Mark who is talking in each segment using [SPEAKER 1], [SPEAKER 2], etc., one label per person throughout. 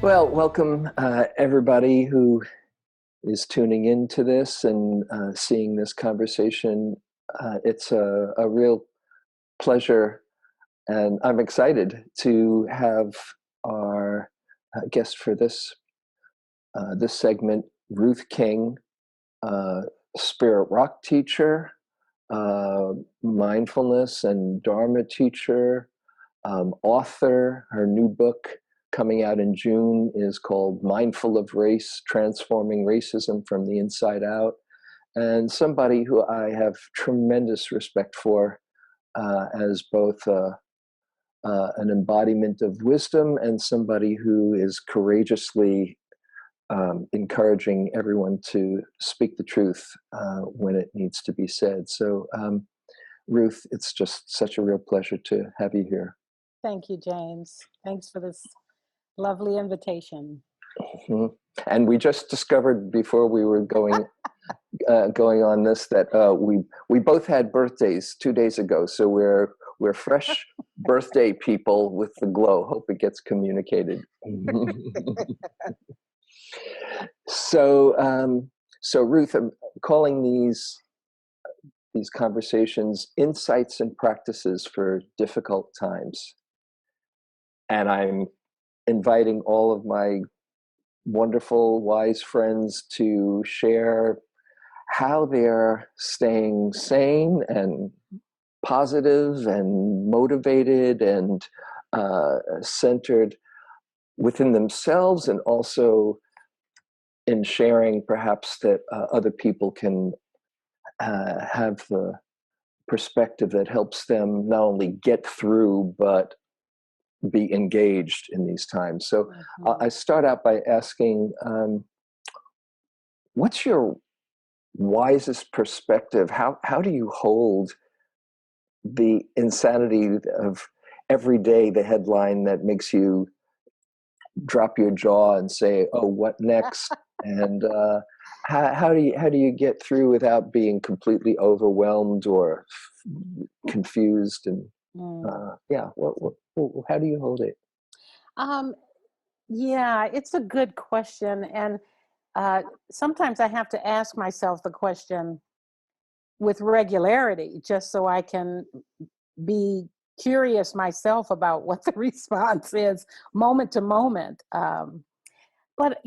[SPEAKER 1] Well, welcome everybody who is tuning into this and seeing this conversation. It's a real pleasure, and I'm excited to have our guest for this segment, Ruth King, uh, spirit rock teacher, uh, mindfulness and Dharma teacher, author. Her new book coming out in June is called Mindful of Race, Transforming Racism from the Inside Out. And somebody who I have tremendous respect for as both an embodiment of wisdom and somebody who is courageously encouraging everyone to speak the truth when it needs to be said. So, Ruth, it's just such a real pleasure to have you here.
[SPEAKER 2] Thank you, James. Thanks for this lovely invitation.
[SPEAKER 1] Mhm. And we just discovered before we were going on this that we both had birthdays 2 days ago, so we're fresh birthday people with the glow. Hope it gets communicated. So Ruth, I'm calling these conversations insights and practices for difficult times, and I'm inviting all of my wonderful, wise friends to share how they're staying sane and positive and motivated and centered within themselves, and also in sharing perhaps that other people can have the perspective that helps them not only get through but be engaged in these times. So I start out by asking, what's your wisest perspective? How do you hold the insanity of every day, the headline that makes you drop your jaw and say, "Oh, what next?" And how do you get through without being completely overwhelmed or confused? And yeah, how do you hold it?
[SPEAKER 2] Um, yeah, it's a good question. And sometimes I have to ask myself the question with regularity just so I can be curious myself about what the response is moment to moment. But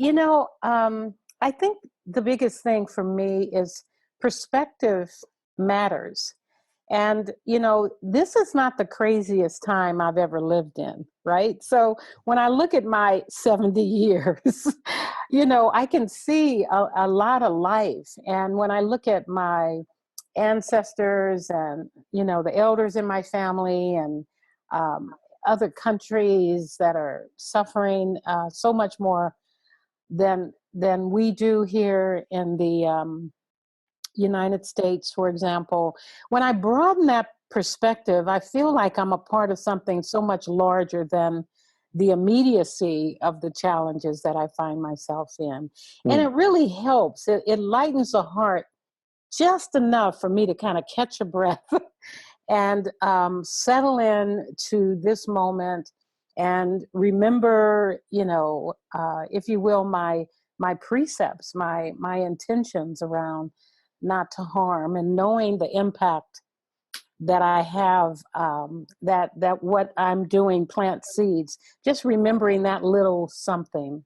[SPEAKER 2] I think the biggest thing for me is perspective matters. And, this is not the craziest time I've ever lived in, right? So when I look at my 70 years, I can see a lot of life. And when I look at my ancestors and, the elders in my family and um, other countries that are suffering so much more than we do here in the United States, for example. When I broaden that perspective, I feel like I'm a part of something so much larger than the immediacy of the challenges that I find myself in. And it really helps. It lightens the heart just enough for me to kind of catch a breath and settle in to this moment and remember, if you will, my precepts, my intentions around not to harm, and knowing the impact that I have, that what I'm doing plant seeds, just remembering that little something,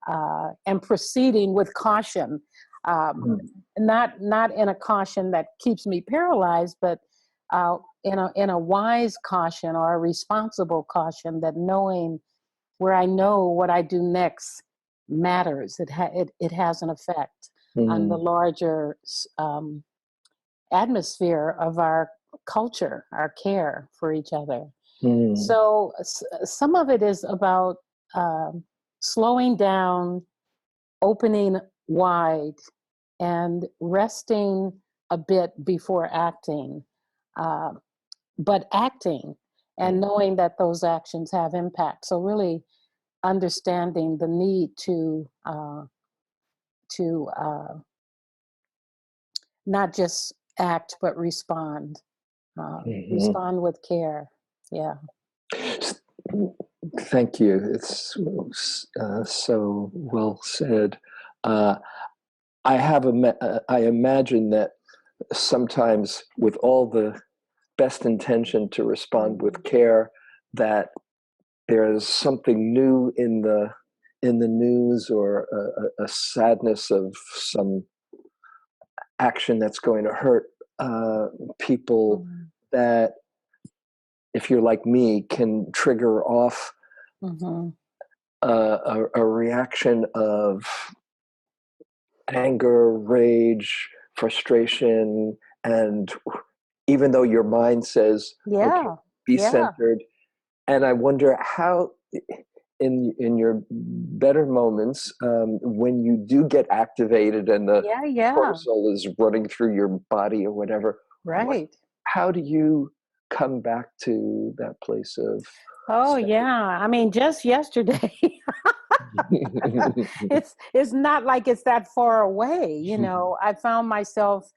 [SPEAKER 2] and proceeding with caution, not in a caution that keeps me paralyzed, but in a wise caution or a responsible caution, that knowing where I know what I do next matters. It has an effect on the larger atmosphere of our culture, our care for each other. So some of it is about slowing down, opening wide, and resting a bit before acting, uh, but acting and knowing that those actions have impact. So really understanding the need to not just act but respond. Respond with care. Yeah.
[SPEAKER 1] Thank you. It's so well said. Uh, I imagine that sometimes, with all the best intention to respond with care, that there's something new in the news, or a sadness of some action that's going to hurt people,
[SPEAKER 2] Mm-hmm.
[SPEAKER 1] that, if you're like me, can trigger off
[SPEAKER 2] Mm-hmm.
[SPEAKER 1] a reaction of anger, rage, frustration, and even though your mind says, okay,
[SPEAKER 2] Yeah,
[SPEAKER 1] be
[SPEAKER 2] yeah,
[SPEAKER 1] centered. And I wonder how, in your better moments, when you do get activated and the
[SPEAKER 2] yeah, yeah.
[SPEAKER 1] cortisol is running through your body or whatever, what,
[SPEAKER 2] Right.
[SPEAKER 1] how do you come back to that place of
[SPEAKER 2] Oh
[SPEAKER 1] center?
[SPEAKER 2] yeah. I mean, just yesterday. It's not like it's that far away, you know. I found myself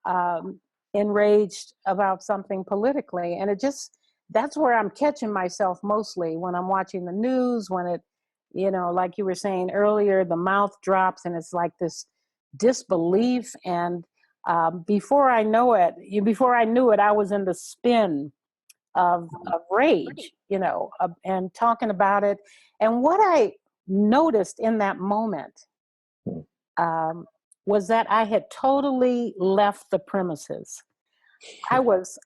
[SPEAKER 2] um, enraged about something politically, and it just that's where I'm catching myself mostly when I'm watching the news. When it, you know, like you were saying earlier, the mouth drops, and it's like this disbelief. And before I know it, before I knew it, I was in the spin of rage, you know, and talking about it. And what I noticed in that moment um, was that I had totally left the premises. I was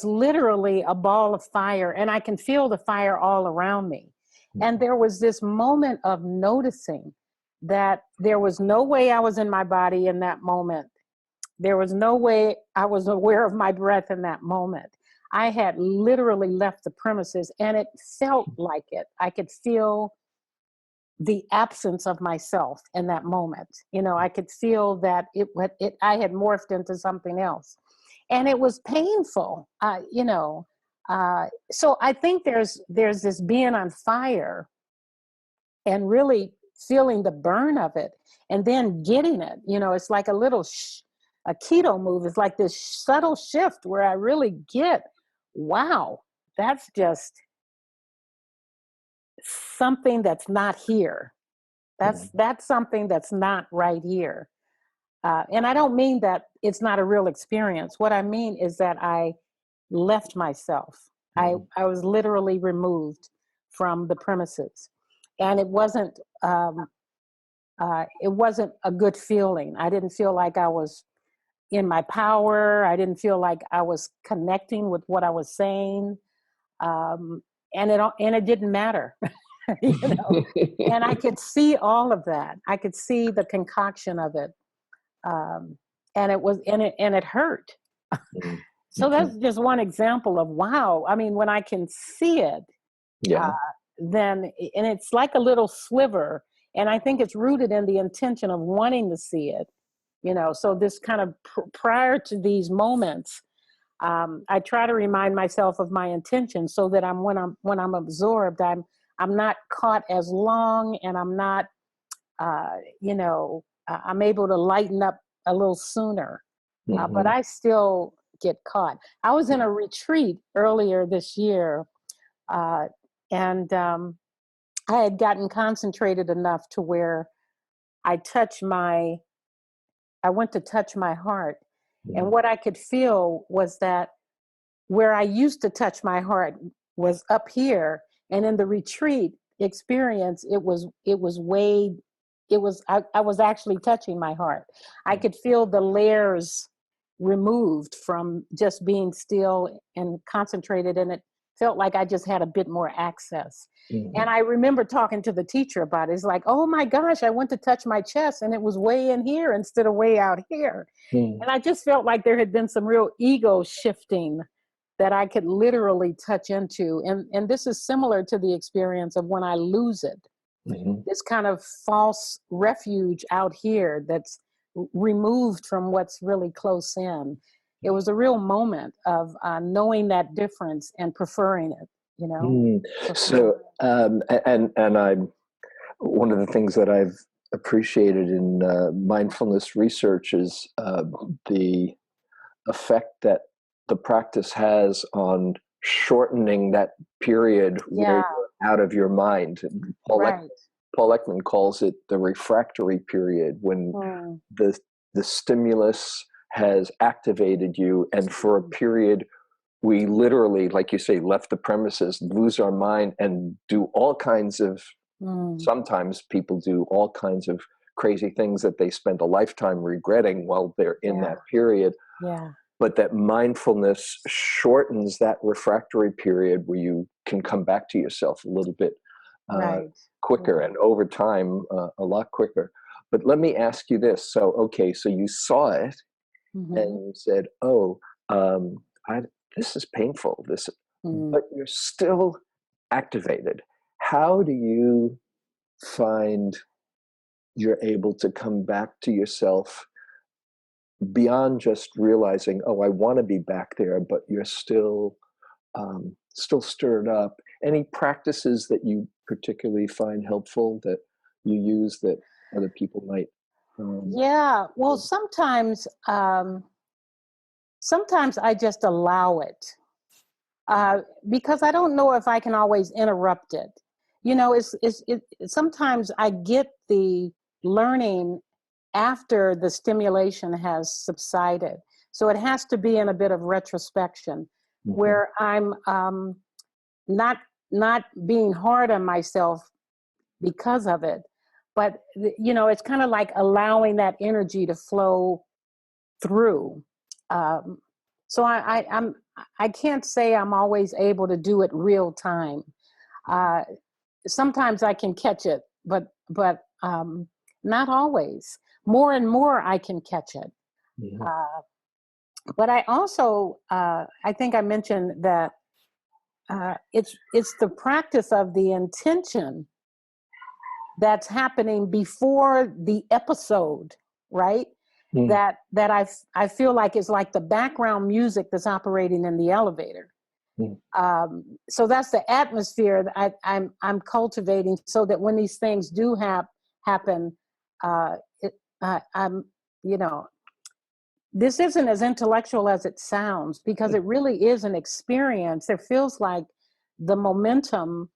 [SPEAKER 2] literally a ball of fire, and I can feel the fire all around me. And there was this moment of noticing that there was no way I was in my body in that moment. There was no way I was aware of my breath in that moment. I had literally left the premises, and it felt like it. I could feel the absence of myself in that moment. You know, I could feel that I had morphed into something else, and it was painful. You know, so I think there's this being on fire and really feeling the burn of it, and then getting it. You know, it's like a little a keto move. It's like this subtle shift where I really get, wow, that's just something that's not here. That's something that's not right here. And I don't mean that it's not a real experience. What I mean is that I left myself. I was literally removed from the premises, and it wasn't a good feeling. I didn't feel like I was in my power. I didn't feel like I was connecting with what I was saying, um, and it didn't matter, you know. And I could see all of that. I could see the concoction of it, um, and it hurt. So that's just one example of wow. I mean, when I can see it, uh,
[SPEAKER 1] Yeah.
[SPEAKER 2] then and it's like a little sliver, and I think it's rooted in the intention of wanting to see it. You know, so this kind of prior to these moments, I try to remind myself of my intention so that when I'm absorbed, I'm not caught as long, and I'm not you know, I'm able to lighten up a little sooner. But I still get caught. I was in a retreat earlier this year, uh, and I had gotten concentrated enough to where I touch my I went to touch my heart. And what I could feel was that where I used to touch my heart was up here. And in the retreat experience, I was actually touching my heart. I could feel the layers removed from just being still and concentrated, and it felt like I just had a bit more access. And I remember talking to the teacher about it. It's like, oh my gosh, I went to touch my chest and it was way in here instead of way out here. And I just felt like there had been some real ego shifting that I could literally touch into. And this is similar to the experience of when I lose it, this kind of false refuge out here that's removed from what's really close in. It was a real moment of knowing that difference and preferring it, you know? Preferring.
[SPEAKER 1] So, and I'm one of the things that I've appreciated in mindfulness research is the effect that the practice has on shortening that period where
[SPEAKER 2] Yeah,
[SPEAKER 1] out of your mind.
[SPEAKER 2] Right.
[SPEAKER 1] Paul Ekman calls it the refractory period, when
[SPEAKER 2] Mm.
[SPEAKER 1] the stimulus has activated you, and for a period we literally, like you say, left the premises, lose our mind, and do all kinds of,
[SPEAKER 2] Mm.
[SPEAKER 1] sometimes people do all kinds of crazy things that they spend a lifetime regretting while they're in
[SPEAKER 2] Yeah.
[SPEAKER 1] that period.
[SPEAKER 2] Yeah.
[SPEAKER 1] But that mindfulness shortens that refractory period where you can come back to yourself a little bit
[SPEAKER 2] Right.
[SPEAKER 1] quicker,
[SPEAKER 2] Right.
[SPEAKER 1] and over time a lot quicker. But let me ask you this. So, okay, so you saw it
[SPEAKER 2] Mm-hmm.
[SPEAKER 1] and you said, oh, um, this is painful, this,
[SPEAKER 2] Mm.
[SPEAKER 1] but you're still activated. How do you find you're able to come back to yourself beyond just realizing, oh, I want to be back there, but you're still stirred up? Any practices that you particularly find helpful that you use that other people might?
[SPEAKER 2] Yeah. Well, sometimes I just allow it, because I don't know if I can always interrupt it. Sometimes I get the learning after the stimulation has subsided. So it has to be in a bit of retrospection,
[SPEAKER 1] Mhm.
[SPEAKER 2] where I'm not not being hard on myself because of it, but it's kind of like allowing that energy to flow through. Um, so I can't say I'm always able to do it real time. Uh, Sometimes I can catch it, but not always. More and more I can catch it.
[SPEAKER 1] Mhm.
[SPEAKER 2] Uh, but I also I think I mentioned that it's the practice of the intention that's happening before the episode, right?
[SPEAKER 1] Mhm.
[SPEAKER 2] That I feel like is like the background music that's operating in the elevator.
[SPEAKER 1] Mhm.
[SPEAKER 2] So that's the atmosphere that I'm cultivating, so that when these things do happen, uh, it, I'm you know this isn't as intellectual as it sounds, because it really is an experience. It feels like the momentum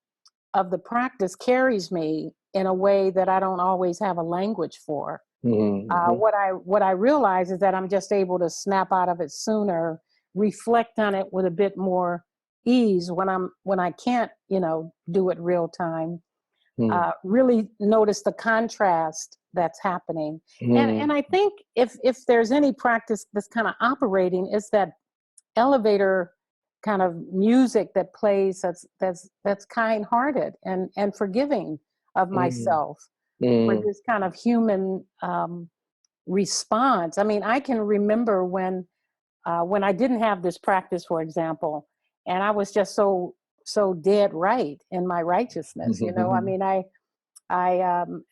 [SPEAKER 2] of the practice carries me in a way that I don't always have a language for.
[SPEAKER 1] Mhm.
[SPEAKER 2] What I realize is that I'm just able to snap out of it sooner, reflect on it with a bit more ease when I can't do it real time.
[SPEAKER 1] Mhm.
[SPEAKER 2] Really notice the contrast that's happening, and
[SPEAKER 1] Mhm.
[SPEAKER 2] I think if there's any practice that's kind of operating, is that elevator kind of music that plays, that's kind-hearted and forgiving of
[SPEAKER 1] Mhm.
[SPEAKER 2] myself, for
[SPEAKER 1] Mhm.
[SPEAKER 2] this kind of human response. I mean, I can remember when I didn't have this practice, for example, and I was just so dead right in my righteousness. I
[SPEAKER 1] Mhm.
[SPEAKER 2] mean, I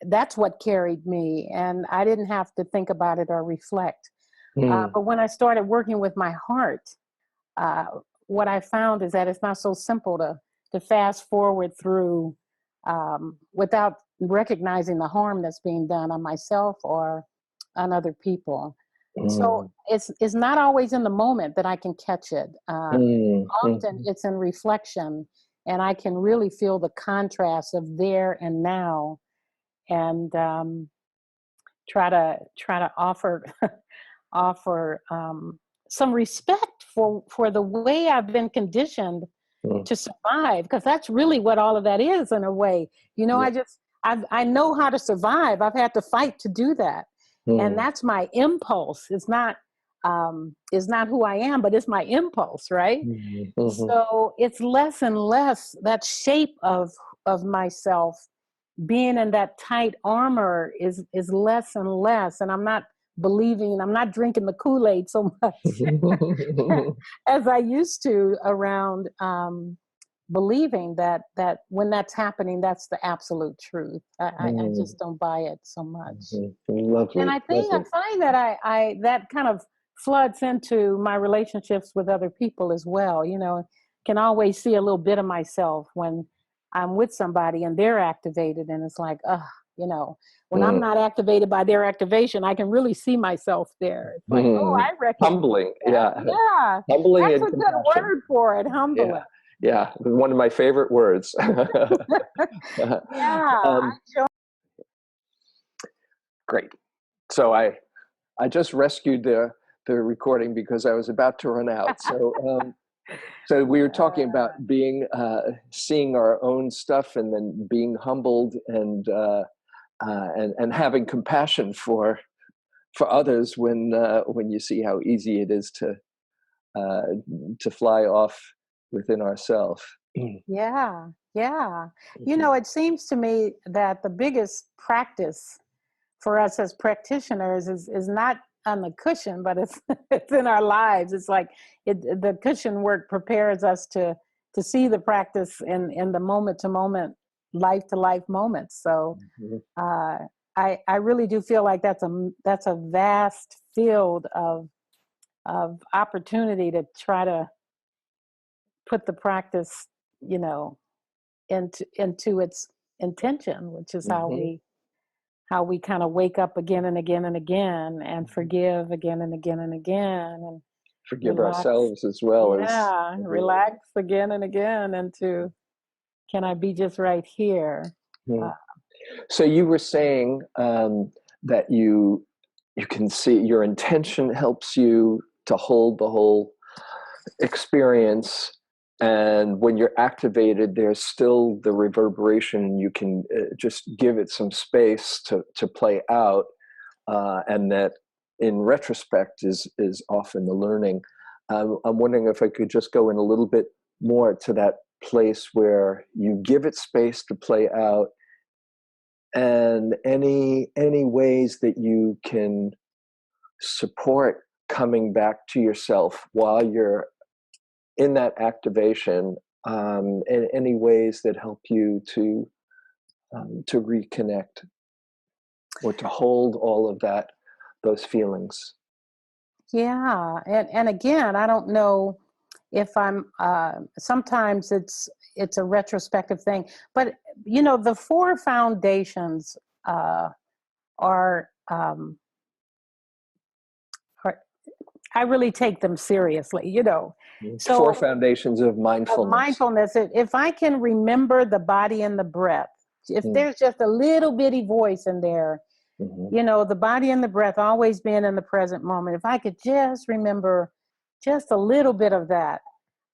[SPEAKER 2] that's what carried me, and I didn't have to think about it or reflect.
[SPEAKER 1] Mhm.
[SPEAKER 2] But when I started working with my heart, uh, what I found is that it's not so simple to fast forward through, without recognizing the harm that's being done on myself or on other people. So
[SPEAKER 1] Mhm.
[SPEAKER 2] it's not always in the moment that I can catch it.
[SPEAKER 1] Mhm.
[SPEAKER 2] Often it's in reflection, and I can really feel the contrast of there and now, and try to offer offer some respect for the way I've been conditioned
[SPEAKER 1] Mhm.
[SPEAKER 2] to survive, because that's really what all of that is in a way.
[SPEAKER 1] Yeah.
[SPEAKER 2] I know how to survive. I've had to fight to do that, and
[SPEAKER 1] Mhm.
[SPEAKER 2] that's my impulse. It's not who I am, but it's my impulse, right?
[SPEAKER 1] Mhm. Mhm.
[SPEAKER 2] So it's less and less that shape of myself being in that tight armor is less and less, and I'm not drinking the Kool-Aid so much as I used to, around believing that when that's happening, that's the absolute truth. I
[SPEAKER 1] Mhm.
[SPEAKER 2] just don't buy it so much.
[SPEAKER 1] Mhm.
[SPEAKER 2] And
[SPEAKER 1] Lovely,
[SPEAKER 2] I
[SPEAKER 1] lovely.
[SPEAKER 2] find that I that kind of floods into my relationships with other people as well. Can always see a little bit of myself when I'm with somebody and they're activated, and it's like, you know, when I'm
[SPEAKER 1] Mhm.
[SPEAKER 2] not activated by their activation, I can really see myself there. It's like, oh,
[SPEAKER 1] Mhm.
[SPEAKER 2] I recognize
[SPEAKER 1] Humbling,
[SPEAKER 2] that.
[SPEAKER 1] yeah.
[SPEAKER 2] Yeah,
[SPEAKER 1] Humbling
[SPEAKER 2] that's
[SPEAKER 1] and
[SPEAKER 2] a good
[SPEAKER 1] compassion.
[SPEAKER 2] word for it,
[SPEAKER 1] Yeah,
[SPEAKER 2] humbling.
[SPEAKER 1] Yeah, one of my favorite words.
[SPEAKER 2] Yeah.
[SPEAKER 1] um, Great. So I just rescued the recording because I was about to run out. So we were talking about being seeing our own stuff and then being humbled and having compassion for others when you see how easy it is to fly off within ourselves.
[SPEAKER 2] Yeah, yeah.
[SPEAKER 1] Mhm.
[SPEAKER 2] It seems to me that the biggest practice for us as practitioners is not on the cushion, but it's it's in our lives. It's like the cushion work prepares us to see the practice in the moment to moment, life to life moments. So
[SPEAKER 1] Mhm.
[SPEAKER 2] uh, I really do feel like that's a vast field of opportunity to try to put the practice, you know, into its intention, which is
[SPEAKER 1] Mhm.
[SPEAKER 2] how we kind of wake up again and again and again and
[SPEAKER 1] Mhm.
[SPEAKER 2] forgive again and again and again and
[SPEAKER 1] Forgive
[SPEAKER 2] relax.
[SPEAKER 1] ourselves as well as
[SPEAKER 2] Yeah,
[SPEAKER 1] everyone.
[SPEAKER 2] relax again and again into, can I be just right here? Uh,
[SPEAKER 1] Mhm. So you were saying that you can see your intention helps you to hold the whole experience, and when you're activated there's still the reverberation. You can just give it some space to play out, and that in retrospect is often the learning. I'm wondering if I could just go in a little bit more to that place where you give it space to play out, and any ways that you can support coming back to yourself while you're in that activation, and any ways that help you to reconnect or to hold all of those feelings.
[SPEAKER 2] yeah, and again, I don't know if I'm. Sometimes it's a retrospective thing, but the four foundations uh, are. Are I really take them seriously.
[SPEAKER 1] Four
[SPEAKER 2] So
[SPEAKER 1] foundations of
[SPEAKER 2] of
[SPEAKER 1] mindfulness.
[SPEAKER 2] mindfulness, if I can remember the body and the breath, if
[SPEAKER 1] Mm,
[SPEAKER 2] there's just a little bitty voice in there,
[SPEAKER 1] mhm,
[SPEAKER 2] the body and the breath always being in the present moment, if I could just remember just a little bit of that,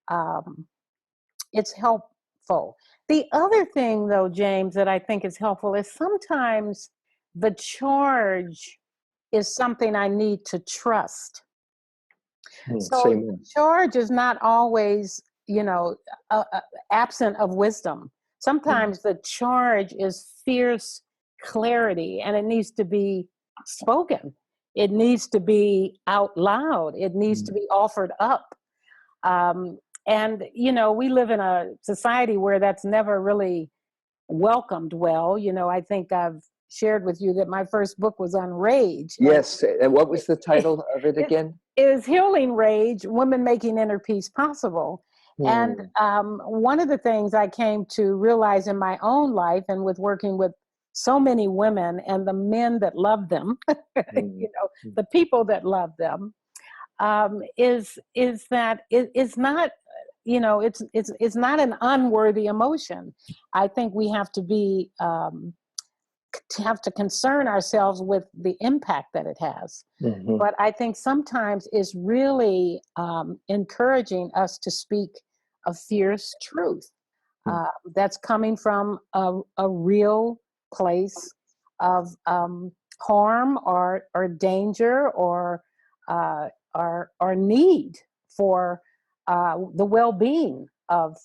[SPEAKER 2] um, it's helpful. The other thing, though, James, that I think is helpful is sometimes the charge is something I need to trust. So
[SPEAKER 1] Same.
[SPEAKER 2] charge is not always, absent of wisdom.
[SPEAKER 1] Mm,
[SPEAKER 2] Sometimes the charge is fierce clarity, and it needs to be spoken. It needs to be out loud. It needs to
[SPEAKER 1] mm,
[SPEAKER 2] be offered up. And we live in a society where that's never really welcomed well. I think I've shared with you that my first book was on rage, and
[SPEAKER 1] yes, and what
[SPEAKER 2] it,
[SPEAKER 1] was the title of it
[SPEAKER 2] it's
[SPEAKER 1] again?
[SPEAKER 2] is Healing Rage, Women Making Inner Peace Possible. And
[SPEAKER 1] Hmm.
[SPEAKER 2] one of the things I came to realize in my own life and with working with so many women and the men that love them,
[SPEAKER 1] Mm, mm,
[SPEAKER 2] the people that love them, is that it's not, it's not an unworthy emotion. I think we have to be to have to concern ourselves with the impact that it has.
[SPEAKER 1] mhm,
[SPEAKER 2] But I think sometimes it's really encouraging us to speak a fierce truth
[SPEAKER 1] mm,
[SPEAKER 2] that's coming from a real place of harm or danger uh, or need for the well-being of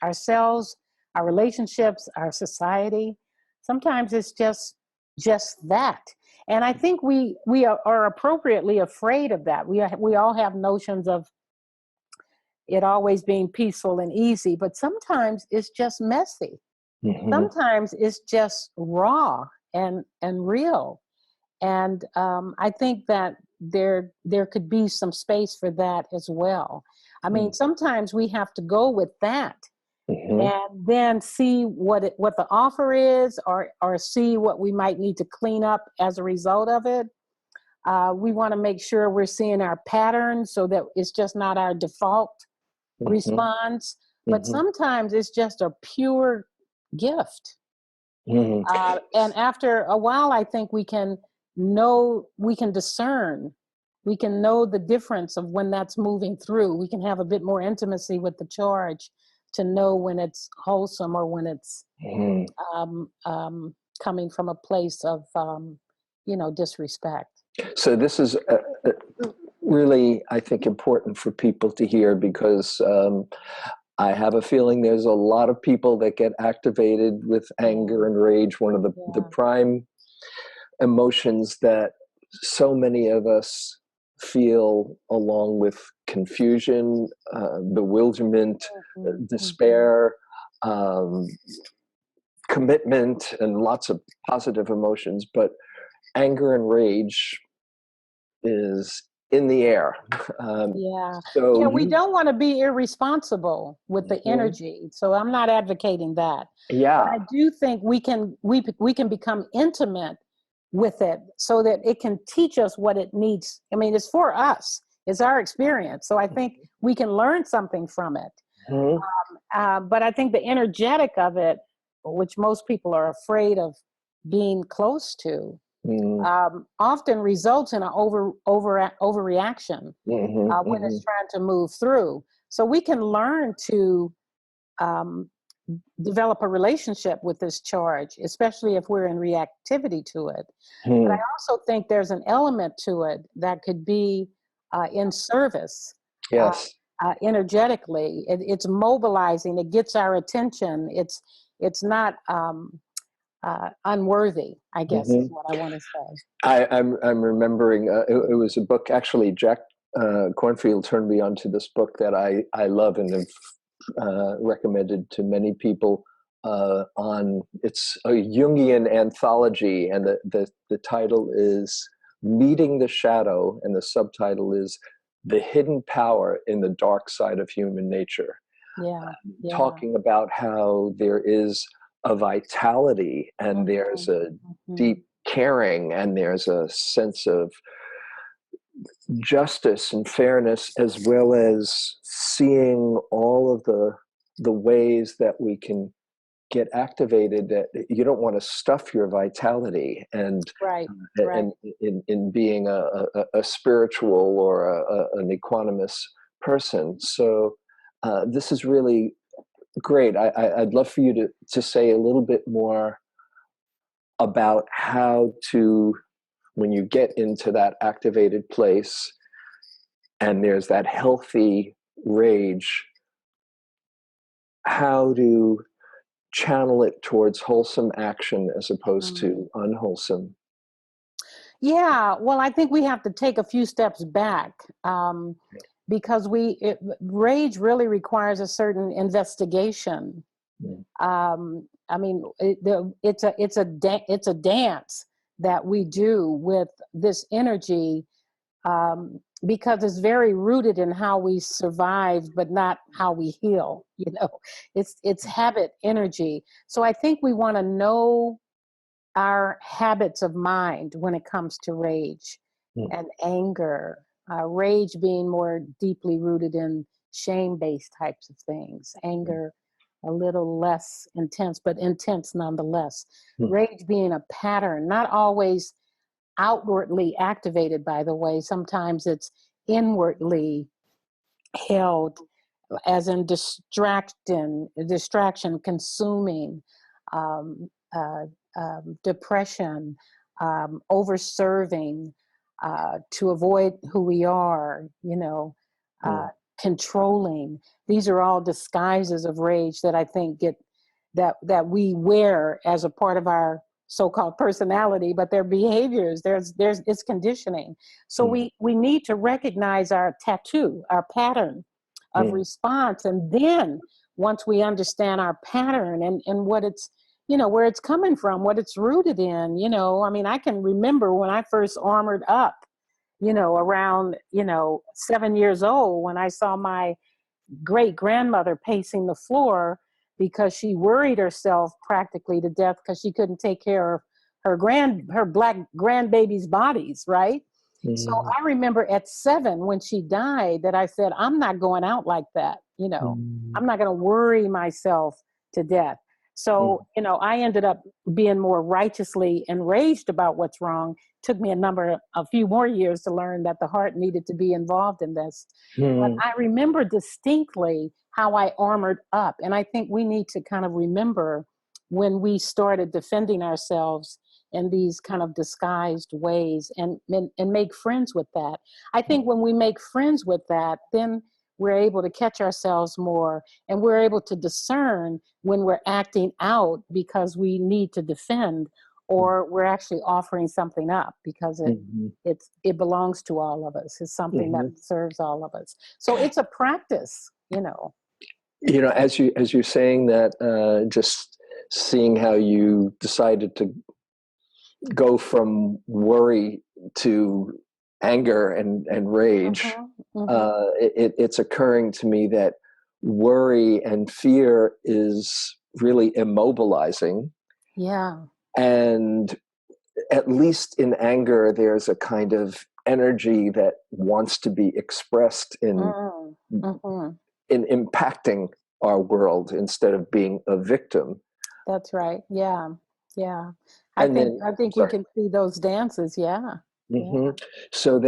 [SPEAKER 2] ourselves, our relationships, our society. Sometimes it's just that, and I think we are appropriately afraid of that. We all have notions of it always being peaceful and easy, but sometimes it's just messy.
[SPEAKER 1] mhm,
[SPEAKER 2] Sometimes it's just raw and real. And I think that there could be some space for that as well. I mean,
[SPEAKER 1] mm,
[SPEAKER 2] sometimes we have to go with that
[SPEAKER 1] mhm,
[SPEAKER 2] and then see what the offer is, or see what we might need to clean up as a result of it. We want to make sure we're seeing our patterns so that it's just not our default
[SPEAKER 1] Mhm.
[SPEAKER 2] responds, but
[SPEAKER 1] Mhm.
[SPEAKER 2] sometimes it's just a pure gift.
[SPEAKER 1] Mhm.
[SPEAKER 2] And after a while, I think we can discern, we can know the difference of when that's moving through. We can have a bit more intimacy with the charge to know when it's wholesome or when it's
[SPEAKER 1] Mhm.
[SPEAKER 2] um, um, coming from a place of, disrespect.
[SPEAKER 1] So this is really, I think, important for people to hear because I have a feeling there's a lot of people that get activated with
[SPEAKER 2] Yeah,
[SPEAKER 1] anger and rage, one of the
[SPEAKER 2] yeah,
[SPEAKER 1] prime emotions that so many of us feel, along with confusion, bewilderment,
[SPEAKER 2] hmm hmm
[SPEAKER 1] despair, um, commitment, and lots of positive emotions. But anger and rage is in the air.
[SPEAKER 2] yeah,
[SPEAKER 1] So
[SPEAKER 2] yeah. We
[SPEAKER 1] you,
[SPEAKER 2] don't want to be irresponsible with the
[SPEAKER 1] Mhm.
[SPEAKER 2] energy, so I'm not advocating that. But
[SPEAKER 1] Yeah.
[SPEAKER 2] I do think we can become intimate with it so that it can teach us what it needs. I mean, it's for us. It's our experience. So I think we can learn something from it.
[SPEAKER 1] Mhm.
[SPEAKER 2] But I think the energetic of it, which most people are afraid of being close to,
[SPEAKER 1] Mhm.
[SPEAKER 2] often results in an overreaction
[SPEAKER 1] Mhm.
[SPEAKER 2] when it's
[SPEAKER 1] Mhm.
[SPEAKER 2] trying to move through. So we can learn to um, develop a relationship with this charge, especially if we're in reactivity to it. But I
[SPEAKER 1] Mhm.
[SPEAKER 2] also think there's an element to it that could be in service. Uh,
[SPEAKER 1] Yes.
[SPEAKER 2] Energetically, it's mobilizing. It gets our attention. It's not unworthy, I guess, is
[SPEAKER 1] Mhm.
[SPEAKER 2] what I want to say.
[SPEAKER 1] I'm remembering it was a book, actually. Jack Cornfield turned me onto this book that I love and have recommended to many people. On It's a Jungian anthology, and the title is "Meeting the Shadow," and the subtitle is "The Hidden Power in the Dark Side of Human Nature."
[SPEAKER 2] Yeah, yeah.
[SPEAKER 1] Talking about how there is a vitality and there's
[SPEAKER 2] hmm
[SPEAKER 1] a
[SPEAKER 2] hmm
[SPEAKER 1] deep caring and there's a sense of justice and fairness, as well as seeing all of the ways that we can get activated, that you don't want to stuff your vitality
[SPEAKER 2] Right, right.
[SPEAKER 1] and in being a spiritual or an equanimous person. So this is really great. I'd love for you to say a little bit more about how to, when you get into that activated place and there's that healthy rage, how to channel it towards wholesome action as opposed
[SPEAKER 2] Mm.
[SPEAKER 1] to unwholesome.
[SPEAKER 2] Yeah, well, I think we have to take a few steps back because rage really requires a certain investigation.
[SPEAKER 1] Mm.
[SPEAKER 2] I mean, it's a dance that we do with this energy because it's very rooted in how we survive, but not how we heal. It's habit energy. So I think we want to know our habits of mind when it comes to rage
[SPEAKER 1] Mm.
[SPEAKER 2] and anger. Rage being more deeply rooted in shame-based types of things. Anger a little less intense, but intense nonetheless.
[SPEAKER 1] Mm.
[SPEAKER 2] Rage being a pattern, not always outwardly activated, by the way. Sometimes it's inwardly held, as in distraction, consuming, um, uh, depression, over serving to avoid who we are, uh,
[SPEAKER 1] Mm.
[SPEAKER 2] controlling. These are all disguises of rage that I think that we wear as a part of our so-called personality, but their behaviors, there's it's conditioning. So
[SPEAKER 1] Mm.
[SPEAKER 2] we need to recognize our tattoo, our pattern of
[SPEAKER 1] Mm.
[SPEAKER 2] response. And then once we understand our pattern and what it's, where it's coming from, what it's rooted in, I mean, I can remember when I first armored up, around, 7 years old, when I saw my great grandmother pacing the floor because she worried herself practically to death because she couldn't take care of her black grandbaby's bodies, right? So
[SPEAKER 1] Mm,
[SPEAKER 2] I remember at 7 when she died that I said, I'm not going out like that.
[SPEAKER 1] mm,
[SPEAKER 2] I'm not going to worry myself to death.
[SPEAKER 1] mm,
[SPEAKER 2] So, I ended up being more righteously enraged about what's wrong. Took me a few more years to learn that the heart needed to be involved in this. But
[SPEAKER 1] mm,
[SPEAKER 2] I remember distinctly how I armored up. And I think we need to kind of remember when we started defending ourselves in these kind of disguised ways and make friends with that. I think when we make friends with that, then we're able to catch ourselves more and we're able to discern when we're acting out because we need to defend
[SPEAKER 1] mm,
[SPEAKER 2] or we're actually offering something up because
[SPEAKER 1] mhm,
[SPEAKER 2] it belongs to all of us. It's something that
[SPEAKER 1] mhm.
[SPEAKER 2] serves all of us. So it's a practice.
[SPEAKER 1] As you're saying that, just seeing how you decided to go from worry to anger and rage,
[SPEAKER 2] Mm-hmm, mm-hmm.
[SPEAKER 1] it's occurring to me that worry and fear is really immobilizing.
[SPEAKER 2] Yeah.
[SPEAKER 1] And at least in anger, there's a kind of energy that wants to be expressed
[SPEAKER 2] Mm, mm-hmm.
[SPEAKER 1] in impacting our world instead of being a victim.
[SPEAKER 2] That's right. Yeah. Yeah. I
[SPEAKER 1] And
[SPEAKER 2] think
[SPEAKER 1] then,
[SPEAKER 2] I think we
[SPEAKER 1] sorry.
[SPEAKER 2] can see those dances. Yeah. Yeah.
[SPEAKER 1] Hmm. So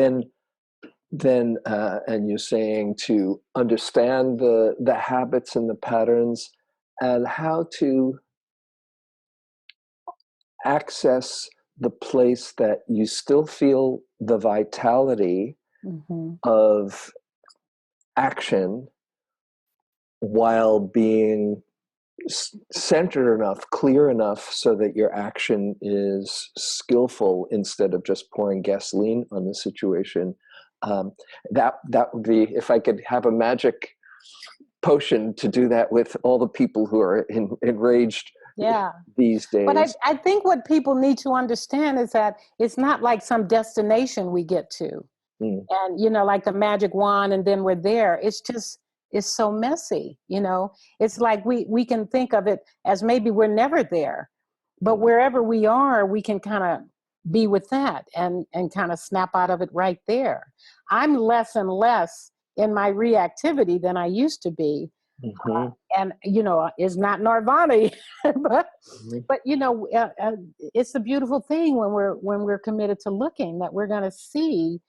[SPEAKER 1] and you're saying to understand the habits and the patterns and how to access the place that you still feel the vitality
[SPEAKER 2] Mm-hmm.
[SPEAKER 1] of action while being centered enough, clear enough so that your action is skillful instead of just pouring gasoline on the situation. Um, that would be, if I could have a magic potion to do that with all the people who are enraged
[SPEAKER 2] Yeah.
[SPEAKER 1] these
[SPEAKER 2] But I,
[SPEAKER 1] days.
[SPEAKER 2] I think what people need to understand is that it's not like some destination we get to.
[SPEAKER 1] Mm,
[SPEAKER 2] And like the magic wand and then we're there. It's so messy. It's like we can think of it as maybe we're never there, but
[SPEAKER 1] mm,
[SPEAKER 2] wherever we are we can kind of be with that and kind of snap out of it right there. I'm less and less in my reactivity than I used to be.
[SPEAKER 1] mhm,
[SPEAKER 2] And it's not nirvana. but
[SPEAKER 1] mhm,
[SPEAKER 2] but it's a beautiful thing when we're committed to looking that we're going to see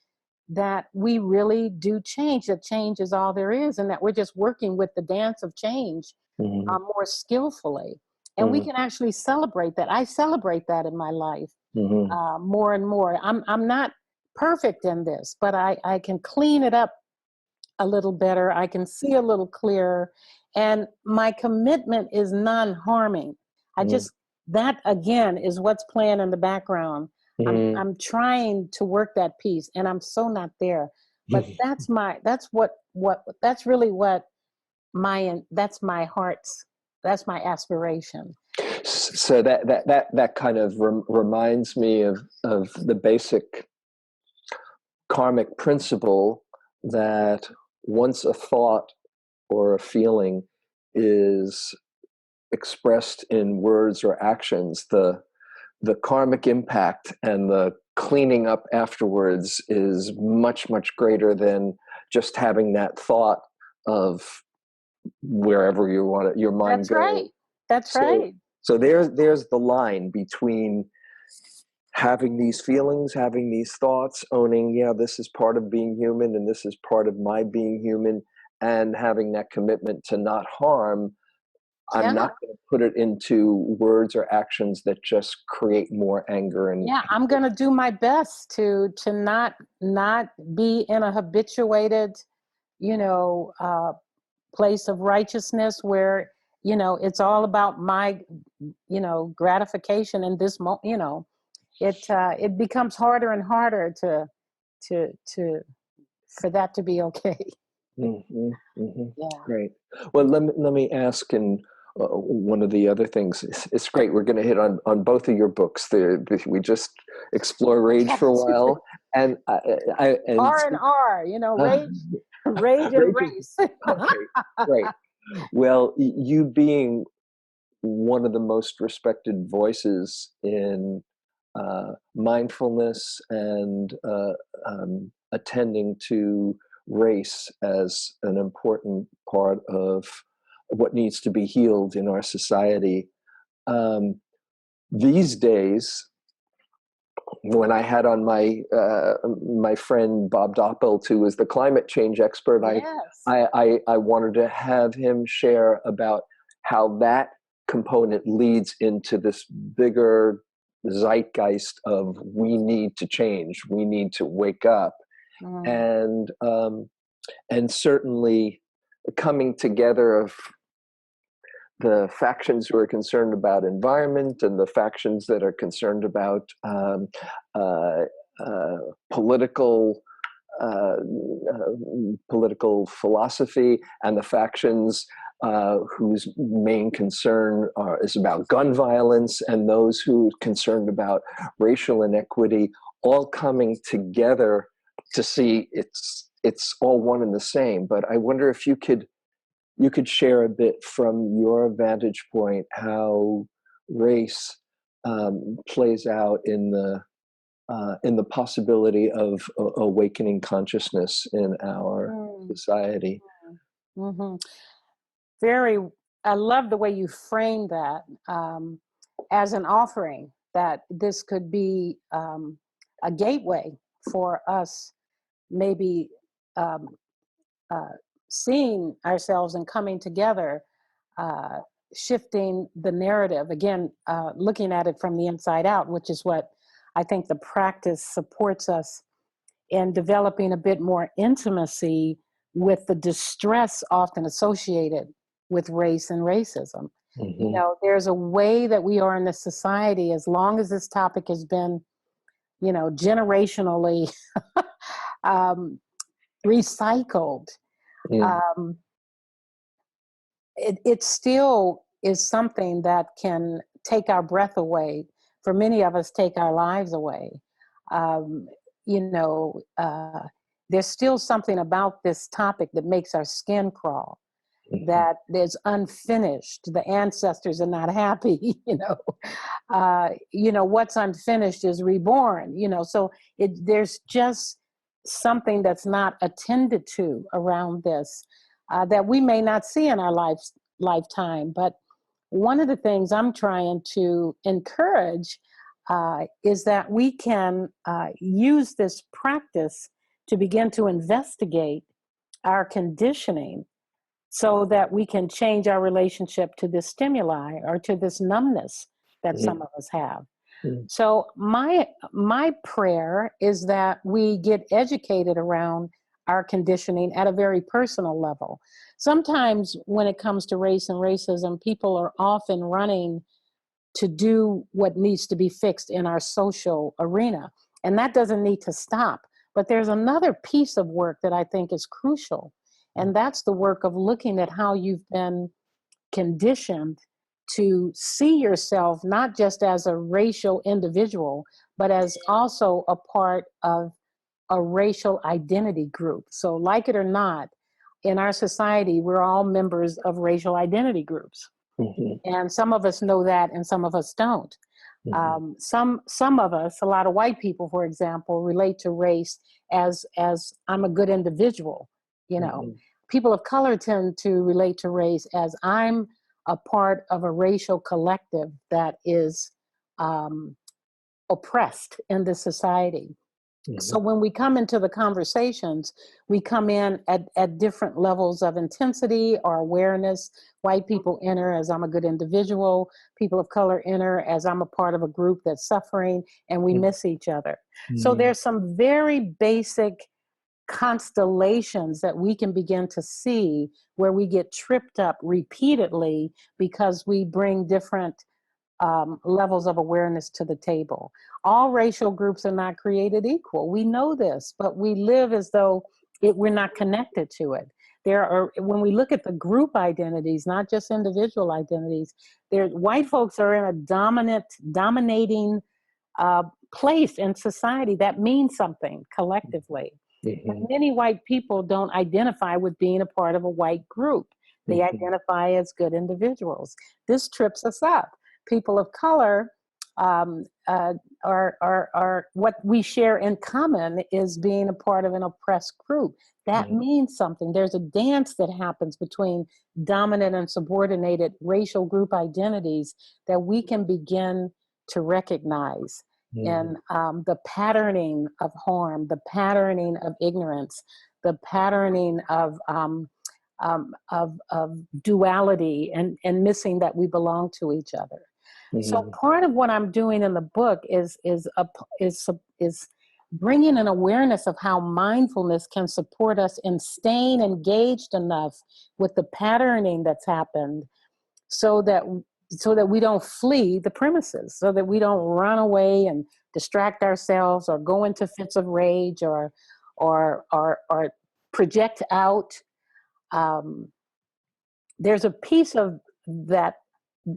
[SPEAKER 2] that we really do change, that change is all there is, and that we're just working with the dance of change
[SPEAKER 1] mhm,
[SPEAKER 2] more skillfully. And we
[SPEAKER 1] mhm,
[SPEAKER 2] can actually celebrate that. I celebrate that in my life
[SPEAKER 1] mhm,
[SPEAKER 2] more and more. I'm not perfect in this, but I can clean it up a little better. I can see a little clearer. And my commitment is non harming. I
[SPEAKER 1] mhm,
[SPEAKER 2] just, that again is what's playing in the background.
[SPEAKER 1] mhm,
[SPEAKER 2] I'm trying to work that piece and I'm so not there. But that's really what that's my heart's, that's my aspiration.
[SPEAKER 1] So that kind of reminds me of the basic karmic principle that once a thought or a feeling is expressed in words or actions, the karmic impact and the cleaning up afterwards is much, much greater than just having that thought of wherever you want your mind
[SPEAKER 2] That's right.
[SPEAKER 1] go.
[SPEAKER 2] That's
[SPEAKER 1] So
[SPEAKER 2] right.
[SPEAKER 1] so there's the line between having these feelings, having these thoughts, owning, yeah, this is part of being human and this is part of my being human, and having that commitment to not harm. I'm
[SPEAKER 2] Yeah.
[SPEAKER 1] not going to put it into words or actions that just create more anger and
[SPEAKER 2] Yeah, I'm
[SPEAKER 1] hatred.
[SPEAKER 2] gonna do my best to not be in a habituated, you know, uh, place of righteousness where it's all about my gratification in this moment. It becomes harder and harder to for that to be okay.
[SPEAKER 1] Hmm. Hmm.
[SPEAKER 2] Yeah.
[SPEAKER 1] Great. Well, let me ask, and one of the other things, it's great. We're going to hit on both of your books. We just explore rage for a while, and
[SPEAKER 2] R and R,
[SPEAKER 1] uh,
[SPEAKER 2] rage and
[SPEAKER 1] rage is
[SPEAKER 2] race.
[SPEAKER 1] okay. Great. Well, you being one of the most respected voices in mindfulness and attending to race as an important part of what needs to be healed in our society. These days, when I had on my friend Bob Doppelt, who is the climate change expert,
[SPEAKER 2] Yes.
[SPEAKER 1] I wanted to have him share about how that component leads into this bigger zeitgeist of we need to change, we need to wake up,
[SPEAKER 2] Mm.
[SPEAKER 1] and certainly coming together of the factions who are concerned about environment and the factions that are concerned about uh, uh, political uh, political philosophy, and the factions whose main concern is about gun violence, and those who are concerned about racial inequity, all coming together to see it's all one and the same. But I wonder if you could share a bit from your vantage point how race plays out in the possibility of awakening consciousness in our
[SPEAKER 2] Mm.
[SPEAKER 1] society.
[SPEAKER 2] Mm-hmm. Very, I love the way you frame that as an offering, that this could be a gateway for us, maybe um, uh, seeing ourselves and coming together, uh, shifting the narrative, again, looking at it from the inside out, which is what I think the practice supports us in developing a bit more intimacy with the distress often associated with race and racism. You
[SPEAKER 1] Mm-hmm.
[SPEAKER 2] know, there's a way that we are in the society, as long as this topic has been, you know, generationally um, recycled.
[SPEAKER 1] Mm.
[SPEAKER 2] Um, it still is something that can take our breath away. For many of us, take our lives away. Um, you know, there's still something about this topic that makes our skin crawl,
[SPEAKER 1] Mm-hmm.
[SPEAKER 2] that is unfinished. The ancestors are not happy, you know. You know, what's unfinished is reborn, you know. So there's just something that's not attended to around this, that we may not see in our lifetime. But one of the things I'm trying to encourage is that we can use this practice to begin to investigate our conditioning, so that we can change our relationship to this stimuli or to this numbness that some of us have.
[SPEAKER 1] Mm-hmm.
[SPEAKER 2] So my prayer is that we get educated around our conditioning at a very personal level. Sometimes when it comes to race and racism, people are often running to do what needs to be fixed in our social arena, and that doesn't need to stop. But there's another piece of work that I think is crucial, and that's the work of looking at how you've been conditioned to see yourself not just as a racial individual, but as also a part of a racial identity group. So, like it or not, in our society, we're all members of racial identity groups.
[SPEAKER 1] Mm-hmm.
[SPEAKER 2] And some of us know that, and some of us don't.
[SPEAKER 1] Mm-hmm.
[SPEAKER 2] Some of us, a lot of white people, for example, relate to race as I'm a good individual. You know,
[SPEAKER 1] Mm-hmm.
[SPEAKER 2] people of color tend to relate to race as I'm a part of a racial collective that is um, oppressed in the society.
[SPEAKER 1] Mm-hmm.
[SPEAKER 2] So when we come into the conversations, we come in at different levels of intensity or awareness. White people enter as I'm a good individual. People of color enter as I'm a part of a group that's suffering, and we miss each other. So
[SPEAKER 1] Mm-hmm.
[SPEAKER 2] there's some very basic constellations that we can begin to see where we get tripped up repeatedly because we bring different levels of awareness to the table. All racial groups are not created equal. We know this, but we live as though we're not connected to it. There are, when we look at the group identities, not just individual identities, white folks are in a dominating uh, place in society that means something collectively. But
[SPEAKER 1] Mm-hmm.
[SPEAKER 2] many white people don't identify with being a part of a white group. They
[SPEAKER 1] Mm-hmm.
[SPEAKER 2] identify as good individuals. This trips us up. People of color, or what we share in common is being a part of an oppressed group. That
[SPEAKER 1] Mhm.
[SPEAKER 2] means something. There's a dance that happens between dominant and subordinated racial group identities that we can begin to recognize in
[SPEAKER 1] Mhm.
[SPEAKER 2] the patterning of harm, the patterning of ignorance, the patterning of duality and missing that we belong to each other. So
[SPEAKER 1] Mhm.
[SPEAKER 2] part of what I'm doing in the book is bringing an awareness of how mindfulness can support us in staying engaged enough with the patterning that's happened, so that we don't flee the premises, so that we don't run away and distract ourselves or go into fits of rage or project out. Um, there's a piece of that,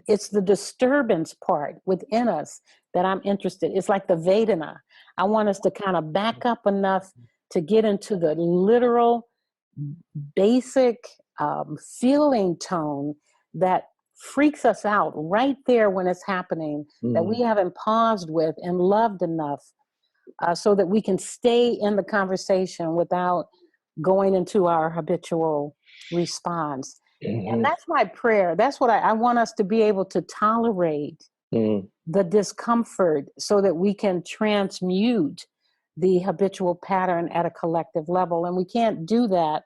[SPEAKER 2] it's the disturbance part within us that I'm interested. It's like the Vedana. I want us to kind of back up enough to get into the literal, basic feeling tone that freaks us out right there when it's happening, that we
[SPEAKER 1] Mhm.
[SPEAKER 2] haven't paused with and loved enough, so that we can stay in the conversation without going into our habitual response. And
[SPEAKER 1] Mhm.
[SPEAKER 2] that's my prayer. That's what I want us to be able to tolerate
[SPEAKER 1] Mhm.
[SPEAKER 2] the discomfort so that we can transmute the habitual pattern at a collective level. And we can't do that,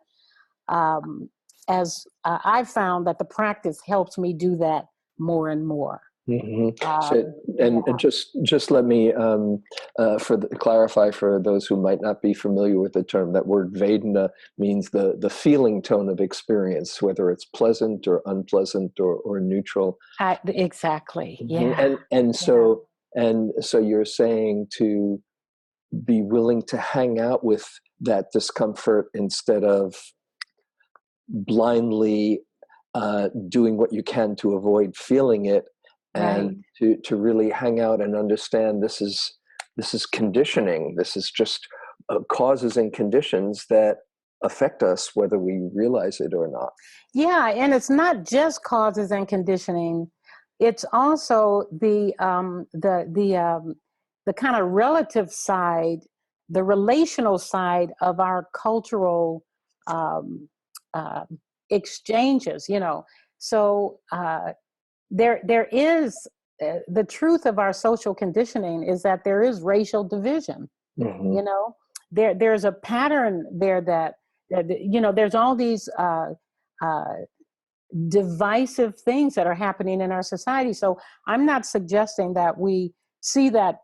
[SPEAKER 2] um, as I've found that the practice helps me do that more and more.
[SPEAKER 1] Mhm. So,
[SPEAKER 2] Yeah,
[SPEAKER 1] and just let me clarify for those who might not be familiar with the term. That word Vedana means the feeling tone of experience, whether it's pleasant or unpleasant or neutral.
[SPEAKER 2] exactly.
[SPEAKER 1] Mhm.
[SPEAKER 2] Yeah, yeah,
[SPEAKER 1] And so you're saying to be willing to hang out with that discomfort instead of blindly doing what you can to avoid feeling it,
[SPEAKER 2] right.
[SPEAKER 1] and to really hang out and understand this is conditioning. This is just causes and conditions that affect us whether we realize it or not.
[SPEAKER 2] Yeah, and it's not just causes and conditioning. It's also the kind of relative side, the relational side of our cultural um, uh, exchanges. So there is the truth of our social conditioning is that there is racial division.
[SPEAKER 1] Hmm.
[SPEAKER 2] You know, there's a pattern there that there's all these. Uh, Divisive things that are happening in our society. So I'm not suggesting that we see that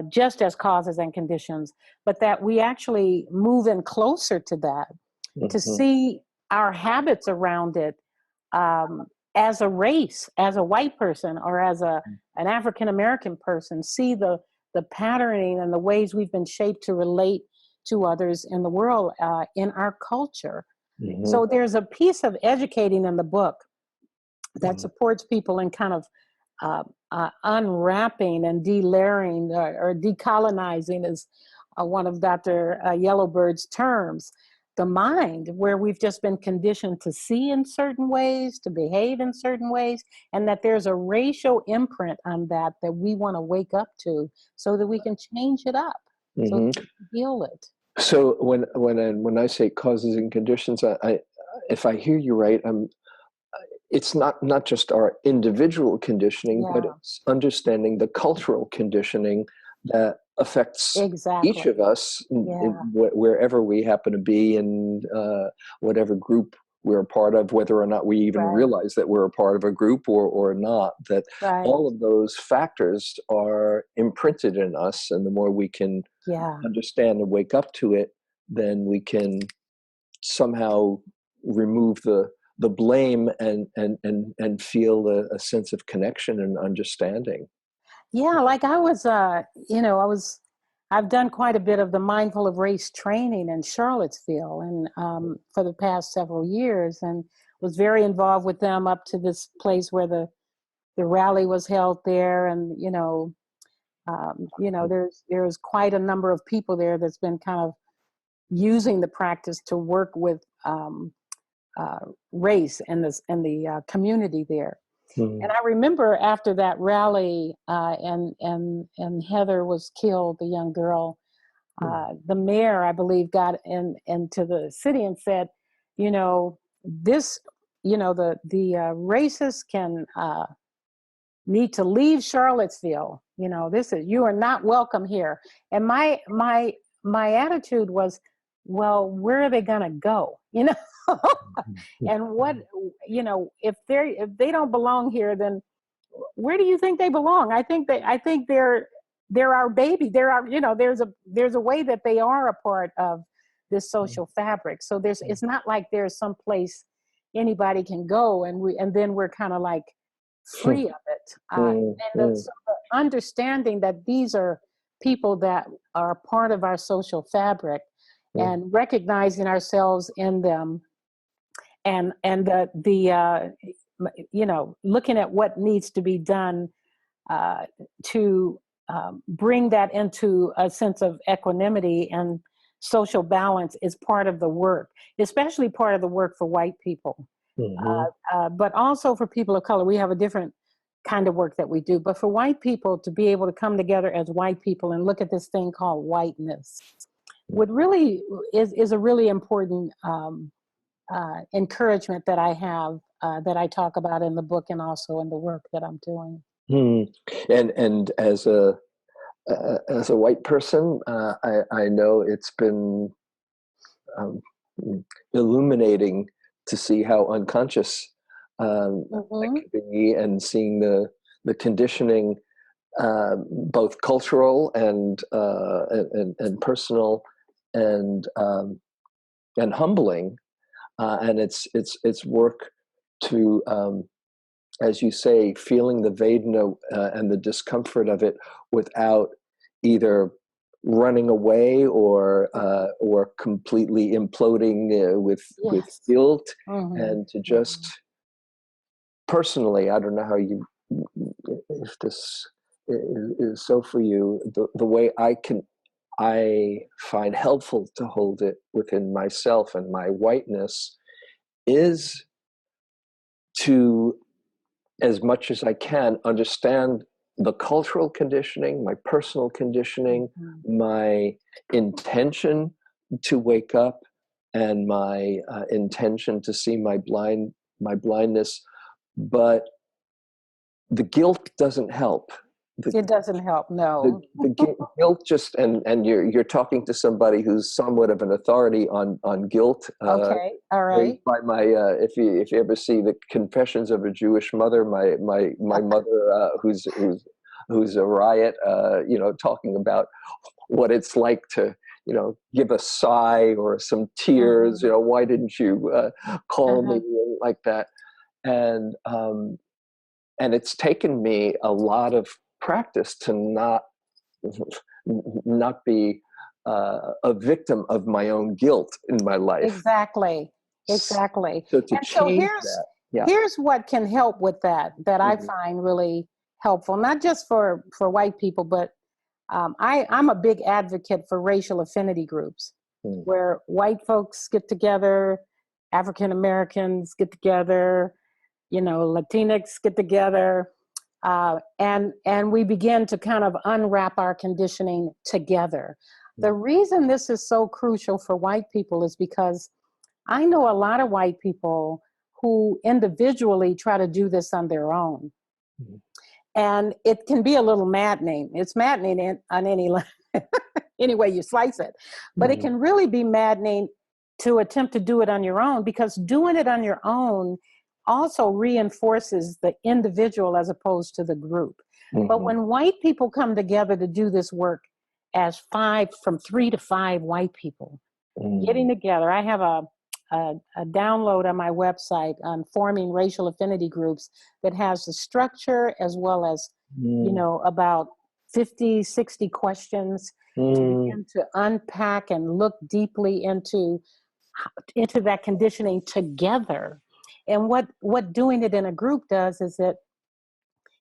[SPEAKER 2] just as causes and conditions, but that we actually move in closer to that, to
[SPEAKER 1] Hmm.
[SPEAKER 2] see our habits around it, as a race, as a white person, or as an African American person, see the patterning and the ways we've been shaped to relate to others in the world, in our culture.
[SPEAKER 1] Hmm.
[SPEAKER 2] So there's a piece of educating in the book that
[SPEAKER 1] Hmm.
[SPEAKER 2] supports people in kind of unwrapping and delayering, or decolonizing is one of Dr. Yellowbird's terms, the mind, where we've just been conditioned to see in certain ways, to behave in certain ways, and that there's a racial imprint on that we want to wake up to so that we can change it up, so that
[SPEAKER 1] Hmm.
[SPEAKER 2] we can heal it.
[SPEAKER 1] So when I say causes and conditions, I if I hear you right, it's not just our individual conditioning, but
[SPEAKER 2] Yeah,
[SPEAKER 1] it's understanding the cultural conditioning that affects each
[SPEAKER 2] exactly.
[SPEAKER 1] of us
[SPEAKER 2] Yeah,
[SPEAKER 1] wherever we happen to be, in whatever group we're a part of, whether or not we even
[SPEAKER 2] right,
[SPEAKER 1] realize that we're a part of a group or not. That
[SPEAKER 2] right.
[SPEAKER 1] all of those factors are imprinted in us, and the more we can
[SPEAKER 2] Yeah.
[SPEAKER 1] understand and wake up to it, then we can somehow remove the blame and feel a sense of connection and understanding.
[SPEAKER 2] Yeah, like I've done quite a bit of the mindful of race training in Charlottesville, and for the past several years, and was very involved with them up to this place where the rally was held there. And there's quite a number of people there that's been kind of using the practice to work with uh, race and the community there.
[SPEAKER 1] Mm,
[SPEAKER 2] And I remember after that rally, and Heather was killed, the young girl.
[SPEAKER 1] mm,
[SPEAKER 2] The mayor, I believe, got into the city and said, you know, this, the racists can need to leave Charlottesville. You are not welcome here. And my attitude was, well, where are they gonna go? And what, if they don't belong here, then where do you think they belong? I think they're our baby. There's a way that they are a part of this social fabric. So it's not like there's some place anybody can go and then we're kind of like free of it. So the understanding that these are people that are part of our social fabric and recognizing ourselves in them, and looking at what needs to be done to bring that into a sense of equanimity and social balance is part of the work, especially part of the work for white people.
[SPEAKER 1] mhm,
[SPEAKER 2] But also for people of color, we have a different kind of work that we do. But for white people to be able to come together as white people and look at this thing called whiteness would really is a really important encouragement that I have, that I talk about in the book and also in the work that I'm doing.
[SPEAKER 1] mm. And as a white person, I know it's been um, illuminating to see how unconscious that
[SPEAKER 2] Mm-hmm.
[SPEAKER 1] can be, and seeing the conditioning, both cultural and personal, and and humbling, and it's work to, as you say, feeling the Vedana and the discomfort of it without either running away or completely imploding with
[SPEAKER 2] Yes.
[SPEAKER 1] guilt,
[SPEAKER 2] Mm-hmm.
[SPEAKER 1] and to just
[SPEAKER 2] Mm-hmm.
[SPEAKER 1] personally, I don't know how you, if this is so for you, the way I find helpful to hold it within myself and my whiteness is to, as much as I can, understand the cultural conditioning, my personal conditioning,
[SPEAKER 2] Mm-hmm.
[SPEAKER 1] my intention to wake up, and my intention to see my blindness. But the guilt doesn't help. The
[SPEAKER 2] It doesn't help,
[SPEAKER 1] the,
[SPEAKER 2] no.
[SPEAKER 1] guilt just, and you're talking to somebody who's somewhat of an authority on guilt.
[SPEAKER 2] Okay, all
[SPEAKER 1] Raised
[SPEAKER 2] right.
[SPEAKER 1] by my, if you ever see the Confessions of a Jewish Mother, my mother, who's a riot, talking about what it's like to, give a sigh or some tears.
[SPEAKER 2] Mm-hmm.
[SPEAKER 1] Why didn't you call me,
[SPEAKER 2] Uh-huh.
[SPEAKER 1] like that? And and it's taken me a lot of practice to not be a victim of my own guilt in my life.
[SPEAKER 2] Exactly. Exactly.
[SPEAKER 1] So to
[SPEAKER 2] And so
[SPEAKER 1] change
[SPEAKER 2] here's
[SPEAKER 1] that, yeah.
[SPEAKER 2] here's what can help with that I
[SPEAKER 1] Mhm.
[SPEAKER 2] find really helpful, not just for white people, but I'm a big advocate for racial affinity groups
[SPEAKER 1] Mm.
[SPEAKER 2] where white folks get together, African Americans get together, Latinx get together, and we begin to kind of unwrap our conditioning together. The reason this is so crucial for white people is because I know a lot of white people who individually try to do this on their own.
[SPEAKER 1] Mm.
[SPEAKER 2] And it can be a little maddening. It's maddening on any way you slice it. But it
[SPEAKER 1] Mm.
[SPEAKER 2] can really be maddening to attempt to do it on your own, because doing it on your own also reinforces the individual as opposed to the group. But
[SPEAKER 1] Mhm.
[SPEAKER 2] when white people come together to do this work as from 3 to 5 white people
[SPEAKER 1] Mm.
[SPEAKER 2] getting together, I have a download on my website on forming racial affinity groups that has the structure as well as,
[SPEAKER 1] Mm.
[SPEAKER 2] about 50, 60 questions to
[SPEAKER 1] Mm.
[SPEAKER 2] begin to unpack and look deeply into that conditioning together. And what doing it in a group does is that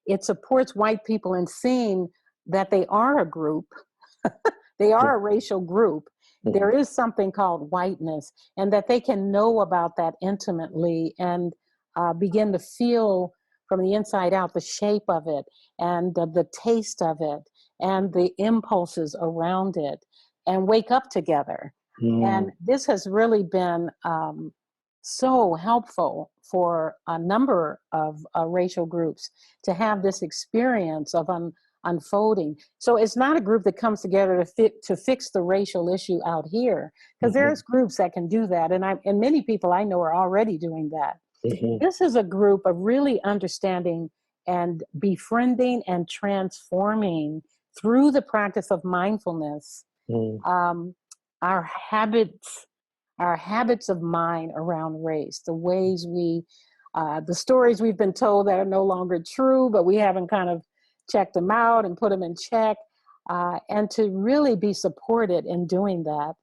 [SPEAKER 2] it supports white people in seeing that they are a group, they are a racial group. There
[SPEAKER 1] Mhm.
[SPEAKER 2] is something called whiteness, and that they can know about that intimately and begin to feel from the inside out, the shape of it and the taste of it and the impulses around it, and wake up together. And this has really been so helpful for a number of racial groups to have this experience of unfolding. So it's not a group that comes together to fix the racial issue out here, because there's groups that can do that, and many people I know are already doing that. This is a group of really understanding and befriending and transforming through the practice of mindfulness our habits of mind around race, the ways the stories we've been told that are no longer true, but we haven't kind of checked them out and put them in check, and to really be supported in doing that.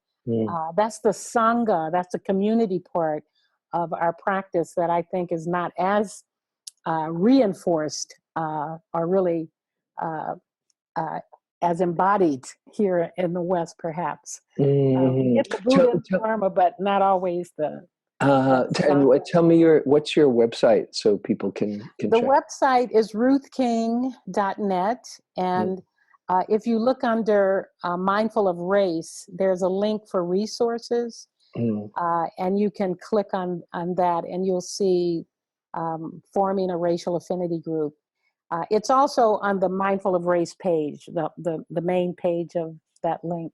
[SPEAKER 2] That's the Sangha, that's the community part of our practice that I think is not as reinforced or really as embodied here in the West, perhaps. We get the Buddha and Dharma, but not always the
[SPEAKER 1] and tell me what's your website so people can
[SPEAKER 2] The
[SPEAKER 1] check.
[SPEAKER 2] website is ruthking.net, and if you look under Mindful of Race, there's a link for resources, and you can click on that, and you'll see forming a racial affinity group. It's also on the Mindful of Race page, the main page of that link,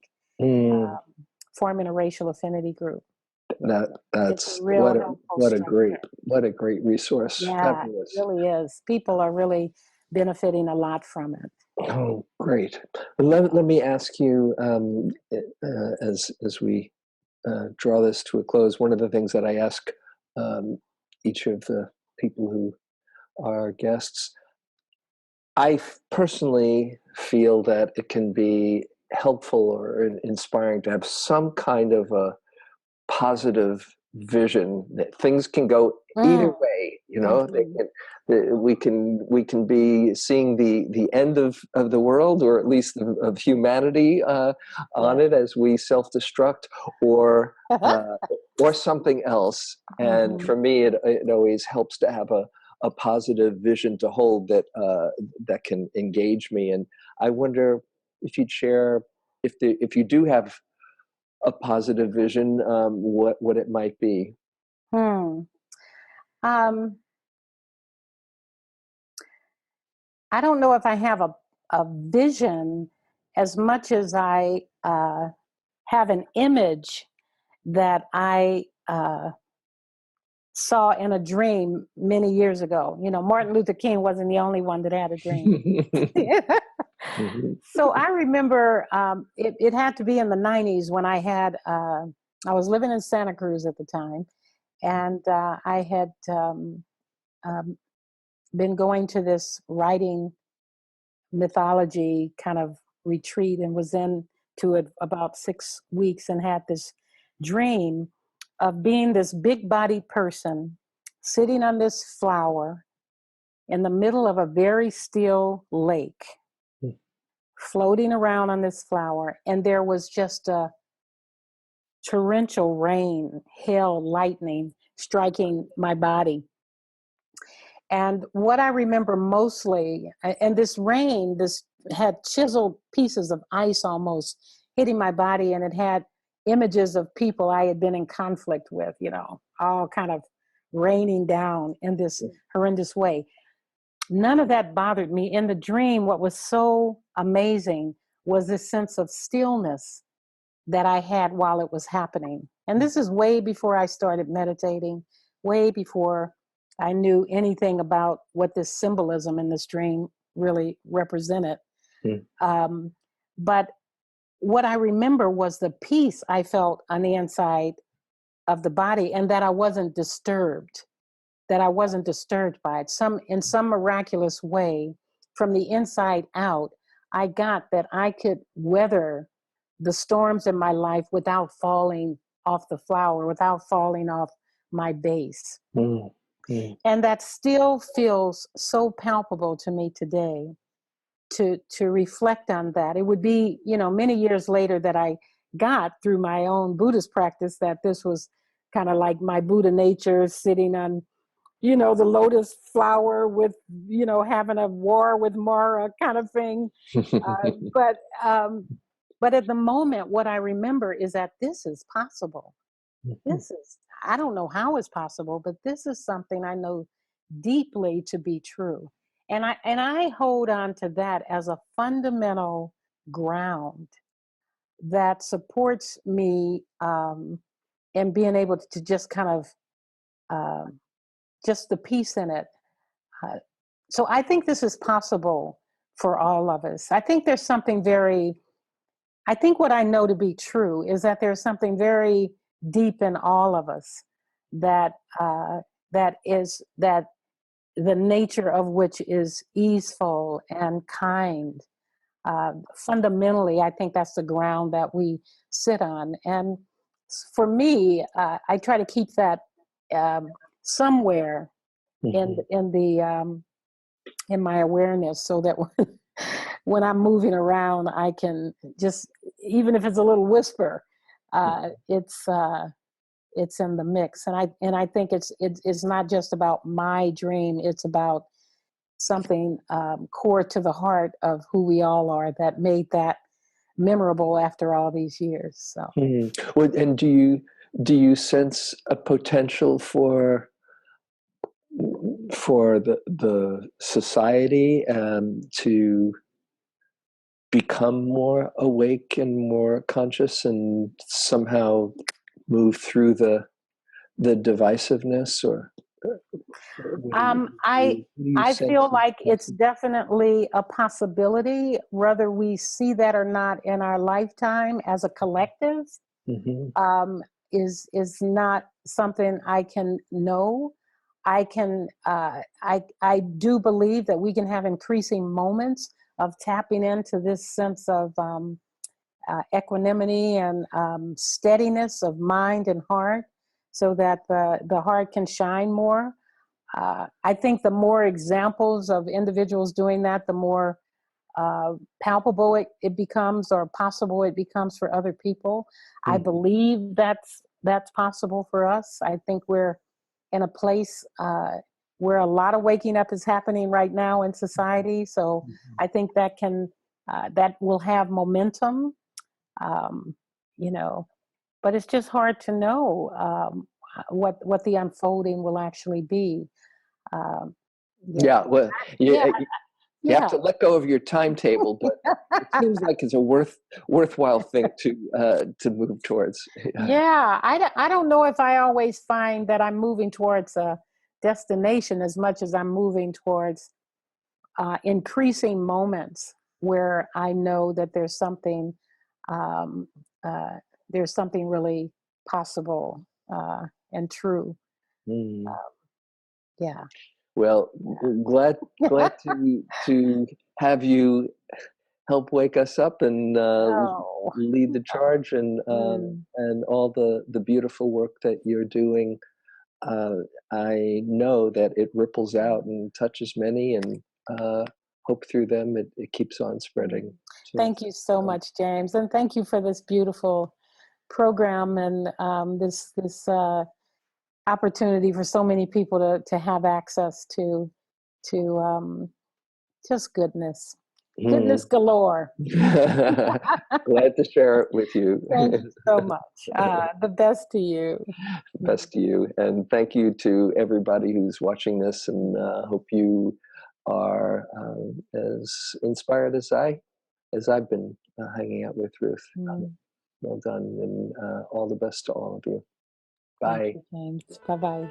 [SPEAKER 2] forming a racial affinity group.
[SPEAKER 1] That's
[SPEAKER 2] what
[SPEAKER 1] a great resource.
[SPEAKER 2] Yeah,
[SPEAKER 1] Fabulous.
[SPEAKER 2] it really is. People are really benefiting a lot from it.
[SPEAKER 1] Oh, great. Let me ask you, as we draw this to a close, one of the things that I ask each of the people who are our guests, I personally feel that it can be helpful or inspiring to have some kind of a positive vision that things can go either way. We can be seeing the end of the world, or at least of humanity on it as we self-destruct, or something else. And for me, it always helps to have a positive vision to hold that can engage me. And I wonder if you'd share, if you do have a positive vision, what it might be.
[SPEAKER 2] I don't know if I have a vision as much as I have an image that I saw in a dream many years ago. Martin Luther King wasn't the only one that had a dream. So I remember it had to be in the 90s when I was living in Santa Cruz at the time, and I had been going to this writing mythology kind of retreat, and was into it about 6 weeks, and had this dream of being this big bodied person sitting on this flower in the middle of a very still lake, floating around on this flower, and there was just a torrential rain, hail, lightning striking my body. And what I remember mostly, and this rain, this had chiseled pieces of ice almost hitting my body, and it had images of people I had been in conflict with, all kind of raining down in this horrendous way. None of that bothered me. In the dream, what was so amazing was this sense of stillness that I had while it was happening. And this is way before I started meditating, way before I knew anything about what this symbolism in this dream really represented. But what I remember was the peace I felt on the inside of the body, and that I wasn't disturbed by it. In some miraculous way, from the inside out, I got that I could weather the storms in my life without falling off the flower, without falling off my base. And that still feels so palpable to me today, to reflect on that. It would be, many years later that I got through my own Buddhist practice that this was kind of like my Buddha nature, sitting on the lotus flower with, having a war with Mara kind of thing. Uh, but um, but at the moment, what I remember is that this is possible. This is, I don't know how it's possible, but this is something I know deeply to be true. And I hold on to that as a fundamental ground that supports me in being able to just kind of um, just the peace in it. Uh, so I think this is possible for all of us. I think there's something very, I think what I know to be true is that there's something very deep in all of us that that the nature of which is easeful and kind. Fundamentally, I think that's the ground that we sit on. And for me, I try to keep that somewhere in my awareness, so that when I'm moving around, I can just, even if it's a little whisper, uh, it's uh, it's in the mix. And I think it's not just about my dream. It's about something core to the heart of who we all are that made that memorable after all these years. So
[SPEAKER 1] Well, and do you sense a potential for the society to become more awake and more conscious and somehow move through the divisiveness, or
[SPEAKER 2] I
[SPEAKER 1] what do you
[SPEAKER 2] I
[SPEAKER 1] sense
[SPEAKER 2] feel
[SPEAKER 1] is
[SPEAKER 2] like it's
[SPEAKER 1] possible?
[SPEAKER 2] definitely a possibility, whether we see that or not in our lifetime as a collective.
[SPEAKER 1] Hmm.
[SPEAKER 2] um, is not something I can know. I do believe that we can have increasing moments of tapping into this sense of equanimity and steadiness of mind and heart, so that the heart can shine more. I think the more examples of individuals doing that, the more palpable it becomes, or possible it becomes for other people. I believe that's possible for us. I think we're in a place where a lot of waking up is happening right now in society. So I think that will have momentum. Um, you know, but it's just hard to know what the unfolding will actually be. Um, yeah,
[SPEAKER 1] Yeah, well,
[SPEAKER 2] yeah,
[SPEAKER 1] you have
[SPEAKER 2] yeah.
[SPEAKER 1] to let go of your timetable, but it seems like it's a worthwhile thing to move towards. Yeah.
[SPEAKER 2] Yeah, I don't know if I always find that I'm moving towards a destination as much as I'm moving towards increasing moments where I know that um, uh, there's something really possible and true.
[SPEAKER 1] Mm.
[SPEAKER 2] Yeah.
[SPEAKER 1] Well, glad to have you help wake us up and
[SPEAKER 2] Oh.
[SPEAKER 1] lead the charge,
[SPEAKER 2] Mm.
[SPEAKER 1] and all the beautiful work that you're doing. Uh, I know that it ripples out and touches many, and hope through them it keeps on
[SPEAKER 2] Mm.
[SPEAKER 1] spreading. So,
[SPEAKER 2] Thank you so
[SPEAKER 1] um,
[SPEAKER 2] much, James, and thank you for this beautiful program and this opportunity for so many people to have access to just goodness
[SPEAKER 1] hmm.
[SPEAKER 2] galore.
[SPEAKER 1] Glad to share it with you.
[SPEAKER 2] Thank you so much. The best to you.
[SPEAKER 1] Best to you, and thank you to everybody who's watching this, and hope you are as inspired as I've been hanging out with Ruth.
[SPEAKER 2] Mm.
[SPEAKER 1] Well done, and all the best to all of you.
[SPEAKER 2] Thank
[SPEAKER 1] Bye.
[SPEAKER 2] you, James. Bye bye.